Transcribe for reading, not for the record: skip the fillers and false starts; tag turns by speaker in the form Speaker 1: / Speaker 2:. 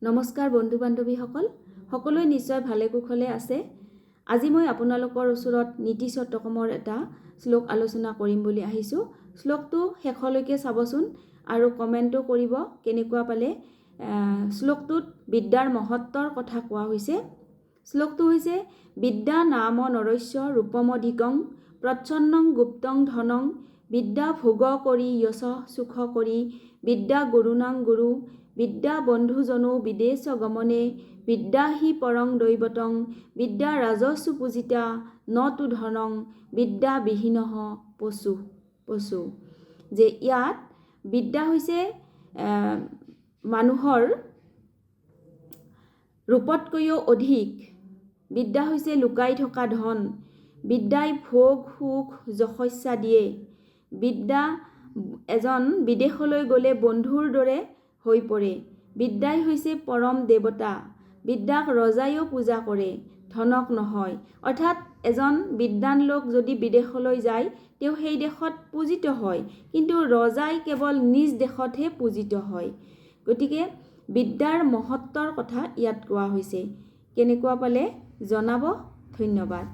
Speaker 1: নমস্কাৰ বন্ধু বান্ধৱীসকল, সকলোৱে নিশ্চয় ভালে কুশলে আছে। আজি মই আপোনালোকৰ ওচৰত নীতি শতকমৰ এটা শ্লোক আলোচনা কৰিম বুলি আহিছোঁ। শ্লোকটো শেষলৈকে চাবচোন আৰু কমেণ্টো কৰিব কেনেকুৱা পালে। শ্লোকটোত বিদ্যাৰ মহত্বৰ কথা কোৱা হৈছে। শ্লোকটো হৈছে বিদ্যা নাম নৰস্য ৰূপমধিকং প্ৰচ্ছন্নং গুপ্তং ধনং বিদ্যা ভোগ কৰি যশ সুখ কৰি বিদ্যা গুৰুণাং গুৰু বিদ্যা বন্ধুজনো বিদেশ গমনে বিদ্যা হি পৰং দৈৱতং বিদ্যা ৰাজস্বু পূজিতা নতু ধনং বিদ্যা বিহীনঃ পশু। যে ইয়াত বিদ্যা হৈছে মানুহৰ ৰূপতকৈও অধিক। বিদ্যা হৈছে লুকাই থকা ধন। বিদ্যাই ভোগ সুখ যশস্যা দিয়ে। বিদ্যা এজন বিদেশলৈ গ'লে বন্ধুৰ দৰে হৈ পৰে। বিদ্যাই হৈছে পৰম দেৱতা। বিদ্যাক ৰজাইও পূজা কৰে, ধনক নহয়। অৰ্থাৎ এজন বিদ্বান লোক যদি বিদেশলৈ যায় তেওঁ সেই দেশত পূজিত হয়, কিন্তু ৰজাই কেৱল নিজ দেশতহে পূজিত হয়। গতিকে বিদ্যাৰ মহত্বৰ কথা ইয়াত কোৱা হৈছে। কেনেকুৱা পালে জনাব। ধন্যবাদ।